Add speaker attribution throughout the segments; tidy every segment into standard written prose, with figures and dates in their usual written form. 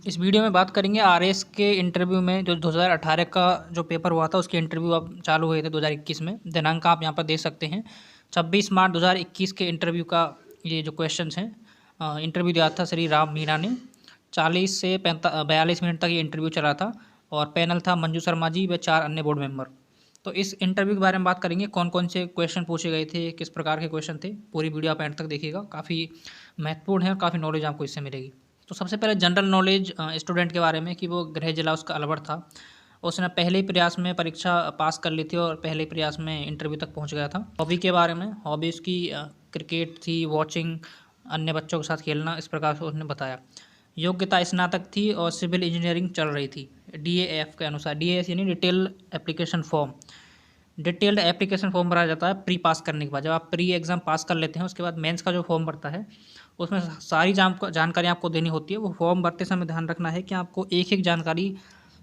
Speaker 1: इस वीडियो में बात करेंगे आरएएस के इंटरव्यू में जो 2018 का जो पेपर हुआ था उसके इंटरव्यू अब चालू हुए थे 2021 में। दिनांक आप यहाँ पर देख सकते हैं 26 मार्च 2021 के इंटरव्यू का ये जो क्वेश्चंस हैं। इंटरव्यू दिया था श्री राम मीणा ने। 40 से 42 मिनट तक ये इंटरव्यू चला था और पैनल था मंजू शर्मा जी व 4 अन्य बोर्ड मेंबर। तो इस इंटरव्यू के बारे में बात करेंगे, कौन कौन से क्वेश्चन पूछे गए थे, किस प्रकार के क्वेश्चन थे। पूरी वीडियो आप एंड तक देखिएगा, काफ़ी महत्वपूर्ण है और काफ़ी नॉलेज आपको इससे मिलेगी। तो सबसे पहले जनरल नॉलेज स्टूडेंट के बारे में कि वो गृह जिला उसका अलवर था। उसने पहले ही प्रयास में परीक्षा पास कर ली थी और पहले प्रयास में इंटरव्यू तक पहुंच गया था। हॉबी के बारे में, हॉबी उसकी क्रिकेट थी, वॉचिंग, अन्य बच्चों के साथ खेलना, इस प्रकार से उसने बताया। योग्यता स्नातक थी और सिविल इंजीनियरिंग चल रही थी DAF के अनुसार। DAF यानी detailed application form. Detailed application form भरा जाता है प्री पास करने के बाद। जब आप प्री एग्ज़ाम पास कर लेते हैं उसके बाद मेंस का जो फॉर्म भरता है उसमें सारी जानकारी आपको देनी होती है। वो फॉर्म भरते समय ध्यान रखना है कि आपको एक एक जानकारी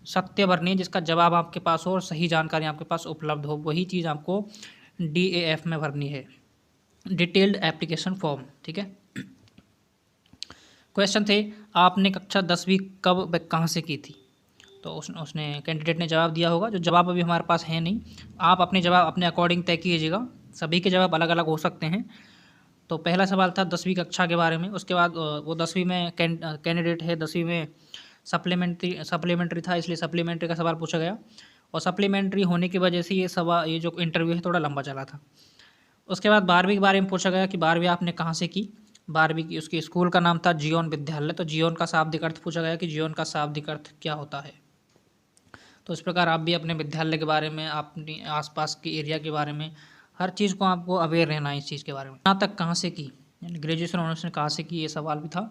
Speaker 1: सत्य भरनी है, जिसका जवाब आपके पास हो और सही जानकारी आपके पास उपलब्ध हो। वही चीज़ आपको DAF में भरनी है, डिटेल्ड एप्लीकेशन फॉर्म। ठीक है। क्वेश्चन थे, आपने कक्षा 10वीं कब व कहाँ से की थी? तो उसने कैंडिडेट ने जवाब दिया होगा। जो जवाब अभी हमारे पास है नहीं, आप अपने जवाब अपने अकॉर्डिंग तय कीजिएगा। सभी के जवाब अलग अलग हो सकते हैं। तो पहला सवाल था 10वीं कक्षा के बारे में। उसके बाद वो 10वीं में कैंडिडेट है, 10वीं में सप्लीमेंट्री था, इसलिए सप्लीमेंट्री का सवाल पूछा गया। और सप्लीमेंट्री होने की वजह से ये जो इंटरव्यू है थोड़ा लंबा चला था। उसके बाद 12वीं के बारे में पूछा गया कि 12वीं आपने कहाँ से की। 12वीं की उसके स्कूल का नाम था जियोन विद्यालय। तो जियोन का शाब्दिक अर्थ पूछा गया कि जियोन का शाब्दिक अर्थ क्या होता है। तो इस प्रकार आप भी अपने विद्यालय के बारे में, अपनी आसपास के एरिया के बारे में, हर चीज़ को आपको अवेयर रहना है इस चीज़ के बारे में। यहाँ तक कहाँ से की, यानी ग्रेजुएशन ऑनर्स ने कहाँ से की, ये सवाल भी था।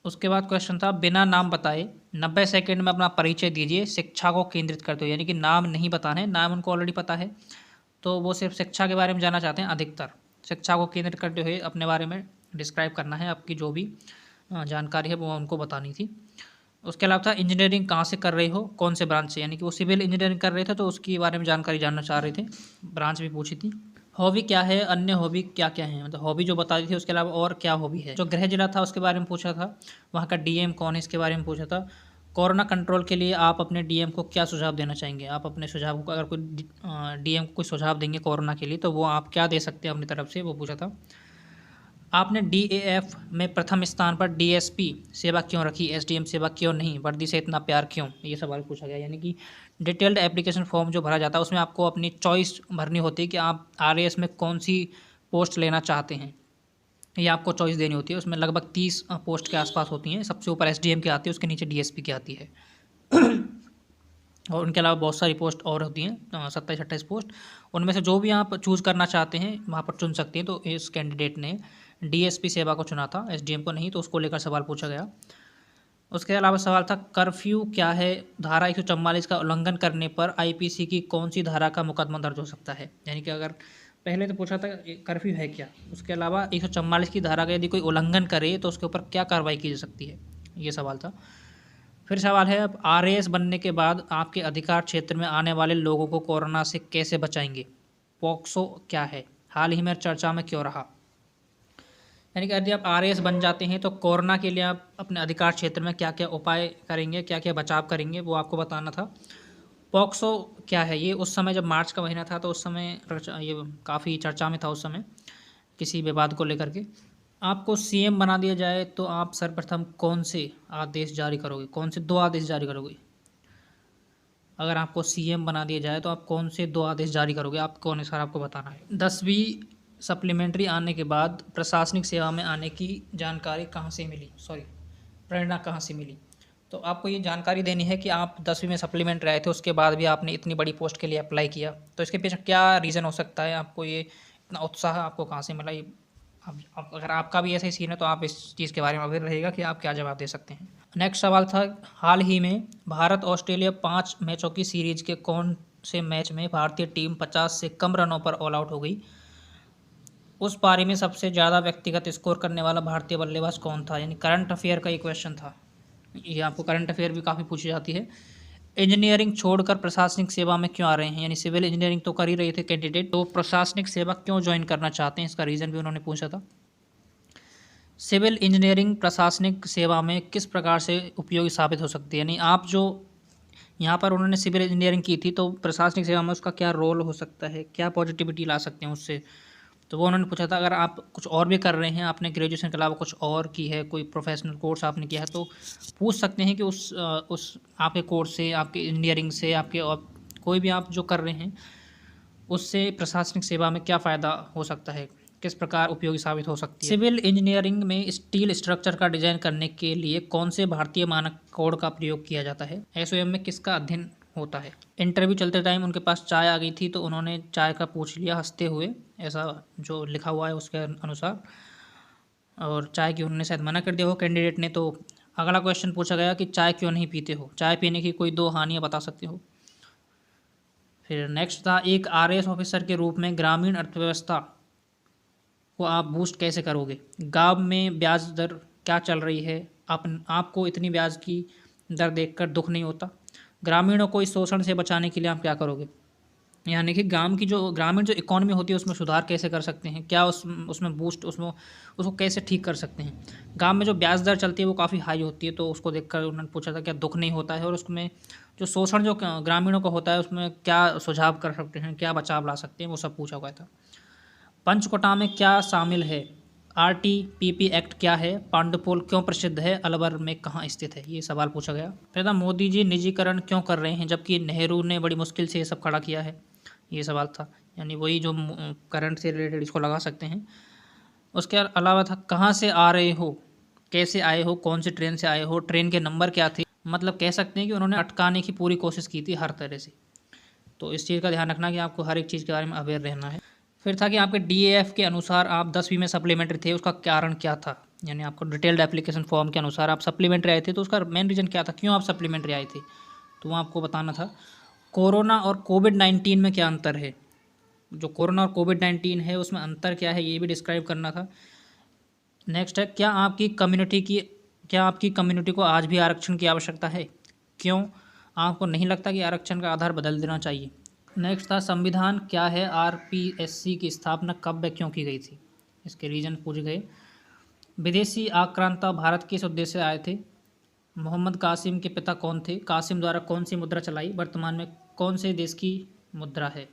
Speaker 1: उसके बाद क्वेश्चन था, बिना नाम बताए 90 सेकंड में अपना परिचय दीजिए, शिक्षा को केंद्रित करते हो। यानी कि नाम नहीं बताना है, नाम उनको ऑलरेडी पता है, तो वो सिर्फ शिक्षा के बारे में जानना चाहते हैं। अधिकतर शिक्षा को केंद्रित करते हुए अपने बारे में डिस्क्राइब करना है। आपकी जो भी जानकारी है वो उनको बतानी थी। उसके अलावा था, इंजीनियरिंग कहाँ से कर रहे हो, कौन से ब्रांच से। यानी कि वो सिविल इंजीनियरिंग कर रहे थे तो उसके बारे में जानकारी जानना चाह रहे थे, ब्रांच भी पूछी थी। हॉबी क्या है, अन्य हॉबी क्या क्या है, मतलब हॉबी जो बता दी थी उसके अलावा और क्या हॉबी है। जो गृह जिला था उसके बारे में पूछा था, वहाँ का DM कौन है इसके बारे में पूछा था। कोरोना कंट्रोल के लिए आप अपने DM को क्या सुझाव देना चाहेंगे। आप अपने सुझाव को, अगर कोई DM को कोई सुझाव देंगे कोरोना के लिए, तो वो आप क्या दे सकते हैं अपनी तरफ से, वो पूछा था। आपने DAF में प्रथम स्थान पर DSP सेवा क्यों रखी, SDM सेवा क्यों नहीं, वर्दी से इतना प्यार क्यों, ये सवाल पूछा गया। यानी कि डिटेल्ड एप्लीकेशन फॉर्म जो भरा जाता है उसमें आपको अपनी चॉइस भरनी होती है कि आप RAS में कौन सी पोस्ट लेना चाहते हैं। ये आपको चॉइस देनी होती है। उसमें लगभग 30 पोस्ट के आसपास होती हैं। सबसे ऊपर SDM की आती है, उसके नीचे DSP की आती है और उनके अलावा बहुत सारी पोस्ट और होती हैं, 27-28 पोस्ट। उनमें से जो भी आप चूज़ करना चाहते हैं वहाँ पर चुन सकते हैं। तो इस कैंडिडेट ने DSP सेवा को चुना था, SDM को नहीं, तो उसको लेकर सवाल पूछा गया। उसके अलावा सवाल था, कर्फ्यू क्या है, धारा 144 का उल्लंघन करने पर IPC की कौन सी धारा का मुकदमा दर्ज हो सकता है। यानी कि अगर पहले तो पूछा था कर्फ्यू है क्या, उसके अलावा 144 की धारा का यदि कोई उल्लंघन करे तो उसके ऊपर क्या कार्रवाई की जा सकती है, ये सवाल था। फिर सवाल है, अब RAS बनने के बाद आपके अधिकार क्षेत्र में आने वाले लोगों को कोरोना से कैसे बचाएंगे, पॉक्सो क्या है, हाल ही में चर्चा में क्यों रहा। यानी कि यदि आप RAS बन जाते हैं तो कोरोना के लिए आप अपने अधिकार क्षेत्र में क्या क्या उपाय करेंगे, क्या क्या बचाव करेंगे, वो आपको बताना था। पॉक्सो क्या है, ये उस समय जब मार्च का महीना था तो उस समय ये काफ़ी चर्चा में था उस समय, किसी विवाद को लेकर के। आपको CM बना दिया जाए तो आप सर्वप्रथम कौन से आदेश जारी करोगे, कौन से 2 आदेश जारी करोगे। अगर आपको CM बना दिया जाए तो आप कौन से 2 आदेश जारी करोगे, आपको अनुसार आपको बताना है। 10वीं सप्लीमेंट्री आने के बाद प्रशासनिक सेवा में आने की जानकारी कहाँ से मिली, प्रेरणा कहाँ से मिली। तो आपको ये जानकारी देनी है कि आप 10वीं में सप्लीमेंट्री आए थे, उसके बाद भी आपने इतनी बड़ी पोस्ट के लिए अप्लाई किया, तो इसके पीछे क्या रीज़न हो सकता है, आपको ये इतना उत्साह आपको कहाँ से मिला। ये अब अगर आपका भी ऐसा ही सीन है तो आप इस चीज़ के बारे में अवेयर रहेगा कि आप क्या जवाब दे सकते हैं। नेक्स्ट सवाल था, हाल ही में भारत ऑस्ट्रेलिया 5 मैचों की सीरीज के कौन से मैच में भारतीय टीम 50 से कम रनों पर ऑल आउट हो गई। उस पारी में सबसे ज़्यादा व्यक्तिगत स्कोर करने वाला भारतीय बल्लेबाज कौन था। यानी करंट अफेयर का ये क्वेश्चन था। ये आपको करंट अफेयर भी काफ़ी पूछी जाती है। इंजीनियरिंग छोड़कर प्रशासनिक सेवा में क्यों आ रहे हैं, यानी सिविल इंजीनियरिंग तो कर ही रहे थे कैंडिडेट, तो प्रशासनिक सेवा क्यों ज्वाइन करना चाहते हैं, इसका रीज़न भी उन्होंने पूछा था। सिविल इंजीनियरिंग प्रशासनिक सेवा में किस प्रकार से उपयोगी साबित हो सकती है? यानी आप जो यहाँ पर उन्होंने सिविल इंजीनियरिंग की थी तो प्रशासनिक सेवा में उसका क्या रोल हो सकता है, क्या पॉजिटिविटी ला सकते हैं उससे? तो वो उन्होंने पूछा था अगर आप कुछ और भी कर रहे हैं, आपने ग्रेजुएशन के अलावा कुछ और की है, कोई प्रोफेशनल कोर्स आपने किया है, तो पूछ सकते हैं कि उस आपके कोर्स से, आपके इंजीनियरिंग से, आपके और कोई भी आप जो कर रहे हैं उससे प्रशासनिक सेवा में क्या फ़ायदा हो सकता है, किस प्रकार उपयोगी साबित हो सकती है। सिविल इंजीनियरिंग में स्टील स्ट्रक्चर का डिजाइन करने के लिए कौन से भारतीय मानक कोड का प्रयोग किया जाता है? एसओएम में किसका अध्ययन होता है? इंटरव्यू चलते टाइम उनके पास चाय आ गई थी तो उन्होंने चाय का पूछ लिया हंसते हुए, ऐसा जो लिखा हुआ है उसके अनुसार, और चाय की उन्होंने शायद मना कर दिया हो कैंडिडेट ने। तो अगला क्वेश्चन पूछा गया कि चाय क्यों नहीं पीते हो, चाय पीने की कोई 2 हानियाँ बता सकते हो। फिर नेक्स्ट था एक आरएएस ऑफिसर के रूप में ग्रामीण अर्थव्यवस्था को आप बूस्ट कैसे करोगे? गांव में ब्याज दर क्या चल रही है? आपको इतनी ब्याज की दर देखकर दुख नहीं होता? ग्रामीणों को इस शोषण से बचाने के लिए आप क्या करोगे? यानी कि ग्रामीण जो इकोनॉमी होती है उसमें सुधार कैसे कर सकते हैं, क्या उसमें बूस्ट उसको कैसे ठीक कर सकते हैं? गांव में जो ब्याज दर चलती है वो काफ़ी हाई होती है, तो उसको देखकर उन्होंने पूछा था क्या दुख नहीं होता है, और उसमें जो शोषण जो ग्रामीणों का होता है उसमें क्या सुझाव कर सकते हैं, क्या बचाव ला सकते हैं, वो सब पूछा हुआ था। पंचकोटा में क्या शामिल है? आरटीपीपी एक्ट क्या है? पांडुपुल क्यों प्रसिद्ध है? अलवर में कहाँ स्थित है? ये सवाल पूछा गया। फिर था मोदी जी निजीकरण क्यों कर रहे हैं जबकि नेहरू ने बड़ी मुश्किल से ये सब खड़ा किया है? ये सवाल था, यानी वही जो करंट से रिलेटेड इसको लगा सकते हैं। उसके अलावा था कहाँ से आ रहे हो, कैसे आए हो, कौन सी ट्रेन से आए हो, ट्रेन के नंबर क्या थे? मतलब कह सकते हैं कि उन्होंने अटकाने की पूरी कोशिश की थी हर तरह से। तो इस चीज़ का ध्यान रखना कि आपको हर एक चीज़ के बारे में अवेयर रहना है। फिर था कि आपके डीएएफ के अनुसार आप 10वीं में सप्लीमेंट्री थे, उसका कारण क्या था? यानी आपको डिटेल्ड एप्लीकेशन फॉर्म के अनुसार आप सप्लीमेंट्री आए थे, तो उसका मेन रीज़न क्या था, क्यों आप सप्लीमेंट्री आए थे? तो वो आपको बताना था। कोरोना और कोविड-19 में क्या अंतर है? जो कोरोना और कोविड-19 है उसमें अंतर क्या है, ये भी डिस्क्राइब करना था। नेक्स्ट है क्या आपकी कम्युनिटी को आज भी आरक्षण की आवश्यकता है? क्यों आपको नहीं लगता कि आरक्षण का आधार बदल देना चाहिए? नेक्स्ट था संविधान क्या है? आरपीएससी की स्थापना कब व क्यों की गई थी? इसके रीजन पूछे गए। विदेशी आक्रांता भारत किस उद्देश्य से आए थे? मोहम्मद कासिम के पिता कौन थे? कासिम द्वारा कौन सी मुद्रा चलाई? वर्तमान में कौन से देश की मुद्रा है?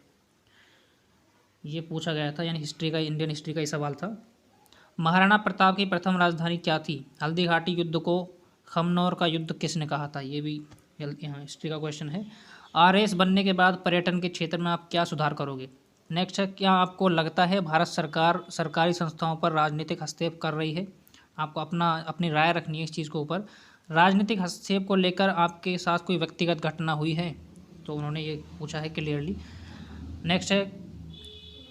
Speaker 1: ये पूछा गया था, यानी हिस्ट्री का, इंडियन हिस्ट्री का ही सवाल था। महाराणा प्रताप की प्रथम राजधानी क्या थी? हल्दी घाटी युद्ध को खमनौर का युद्ध किसने कहा था? ये भी यहाँ हिस्ट्री का क्वेश्चन है। आरएएस बनने के बाद पर्यटन के क्षेत्र में आप क्या सुधार करोगे? नेक्स्ट है क्या आपको लगता है भारत सरकार सरकारी संस्थाओं पर राजनीतिक हस्तक्षेप कर रही है? आपको अपनी राय रखनी है इस चीज़ के ऊपर। राजनीतिक हस्तक्षेप को लेकर आपके साथ कोई व्यक्तिगत घटना हुई है? तो उन्होंने ये पूछा है क्लियरली। नेक्स्ट है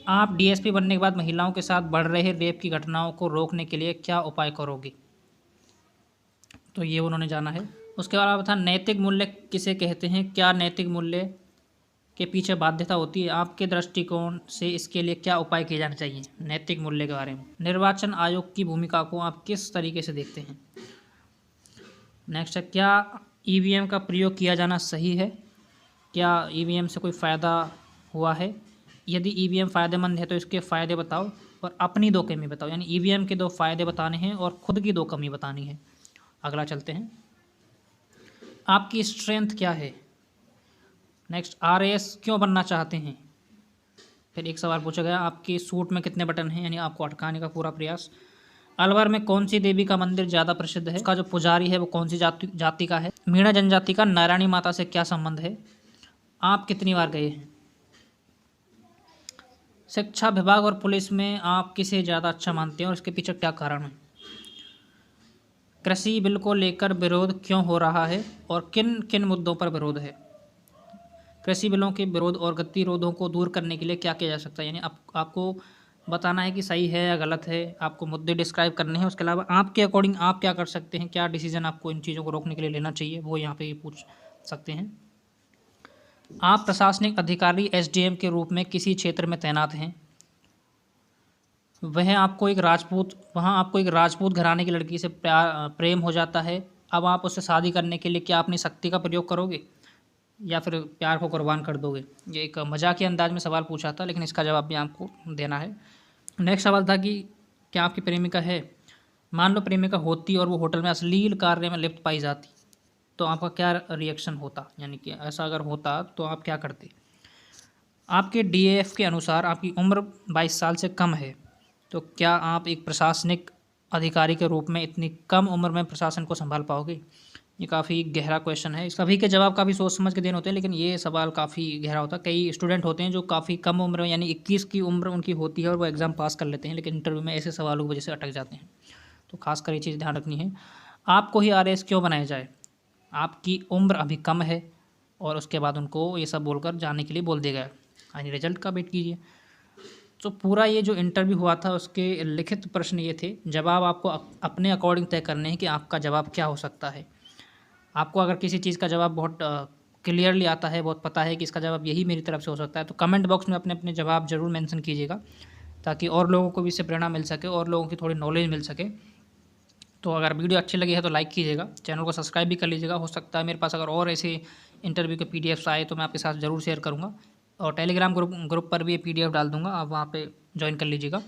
Speaker 1: आप डीएसपी बनने के बाद महिलाओं के साथ बढ़ रहे रेप की घटनाओं को रोकने के लिए क्या उपाय करोगे? तो ये उन्होंने जाना है। उसके अलावा था नैतिक मूल्य किसे कहते हैं? क्या नैतिक मूल्य के पीछे बाध्यता होती है? आपके दृष्टिकोण से इसके लिए क्या उपाय किए जाने चाहिए नैतिक मूल्य के बारे में? निर्वाचन आयोग की भूमिका को आप किस तरीके से देखते हैं? नेक्स्ट है क्या ईवीएम का प्रयोग किया जाना सही है? क्या ईवीएम से कोई फ़ायदा हुआ है? यदि ईवीएम फ़ायदेमंद है तो इसके फ़ायदे बताओ और अपनी 2 कमी बताओ, यानी ईवीएम के 2 फ़ायदे बताने हैं और खुद की 2 कमी बतानी है। अगला चलते हैं। आपकी स्ट्रेंथ क्या है? नेक्स्ट आरएएस क्यों बनना चाहते हैं? फिर एक सवाल पूछा गया आपके सूट में कितने बटन हैं, यानी आपको अटकाने का पूरा प्रयास। अलवर में कौन सी देवी का मंदिर ज़्यादा प्रसिद्ध है? उसका जो पुजारी है वो कौन सी जाति का है? मीणा जनजाति का नारायणी माता से क्या संबंध है? आप कितनी बार गए हैं? शिक्षा विभाग और पुलिस में आप किसे ज़्यादा अच्छा मानते हैं और इसके पीछे क्या कारण है? कृषि बिल को लेकर विरोध क्यों हो रहा है और किन किन मुद्दों पर विरोध है? कृषि बिलों के विरोध और गतिरोधों को दूर करने के लिए क्या किया जा सकता है? यानी आपको बताना है कि सही है या गलत है, आपको मुद्दे डिस्क्राइब करने हैं। उसके अलावा आपके अकॉर्डिंग आप क्या कर सकते हैं, क्या डिसीजन आपको इन चीज़ों को रोकने के लिए लेना चाहिए, वो यहाँ पे पूछ सकते हैं। आप प्रशासनिक अधिकारी एसडीएम के रूप में किसी क्षेत्र में तैनात हैं, वहाँ आपको एक राजपूत घराने की लड़की से प्रेम हो जाता है। अब आप उससे शादी करने के लिए क्या अपनी शक्ति का प्रयोग करोगे या फिर प्यार को कुर्बान कर दोगे? ये एक मजाकिया अंदाज में सवाल पूछा था, लेकिन इसका जवाब भी आपको देना है। नेक्स्ट सवाल था कि क्या आपकी प्रेमिका है? मान लो प्रेमिका होती और वो होटल में अश्लील कार्य में लिप्त पाई जाती, तो आपका क्या रिएक्शन होता, यानी कि ऐसा अगर होता तो आप क्या करते। आपके डीएएफ के अनुसार आपकी उम्र 22 साल से कम है, तो क्या आप एक प्रशासनिक अधिकारी के रूप में इतनी कम उम्र में प्रशासन को संभाल पाओगे। ये काफ़ी गहरा क्वेश्चन है, सभी के जवाब काफ़ी सोच समझ के देने होते हैं, लेकिन ये सवाल काफ़ी गहरा होता है। कई स्टूडेंट होते हैं जो काफ़ी कम उम्र में, यानी 21 की उम्र उनकी होती है और वो एग्ज़ाम पास कर लेते हैं, लेकिन इंटरव्यू में ऐसे सवालों की वजह से अटक जाते हैं। तो खासकर ये चीज़ ध्यान रखनी है। आपको ही आरएएस क्यों बनाया जाए, आपकी उम्र अभी कम है, और उसके बाद उनको ये सब बोलकर जाने के लिए बोल दिया गया। यानी रिजल्ट का वेट कीजिए। तो पूरा ये जो इंटरव्यू हुआ था उसके लिखित प्रश्न ये थे, जवाब आपको अपने अकॉर्डिंग तय करने हैं कि आपका जवाब क्या हो सकता है। आपको अगर किसी चीज़ का जवाब बहुत क्लियरली आता है, बहुत पता है कि इसका जवाब यही मेरी तरफ से हो सकता है, तो कमेंट बॉक्स में अपने अपने जवाब ज़रूर मेंशन कीजिएगा, ताकि और लोगों को भी इससे प्रेरणा मिल सके और लोगों की थोड़ी नॉलेज मिल सके। तो अगर वीडियो अच्छी लगी है तो लाइक कीजिएगा, चैनल को सब्सक्राइब भी कर लीजिएगा। हो सकता है मेरे पास अगर और ऐसे इंटरव्यू के पीडीएफ्स आए तो मैं आपके साथ ज़रूर शेयर करूँगा, और टेलीग्राम ग्रुप पर भी ये पीडीएफ डाल दूँगा, आप वहाँ पे ज्वाइन कर लीजिएगा।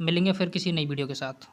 Speaker 1: मिलेंगे फिर किसी नई वीडियो के साथ।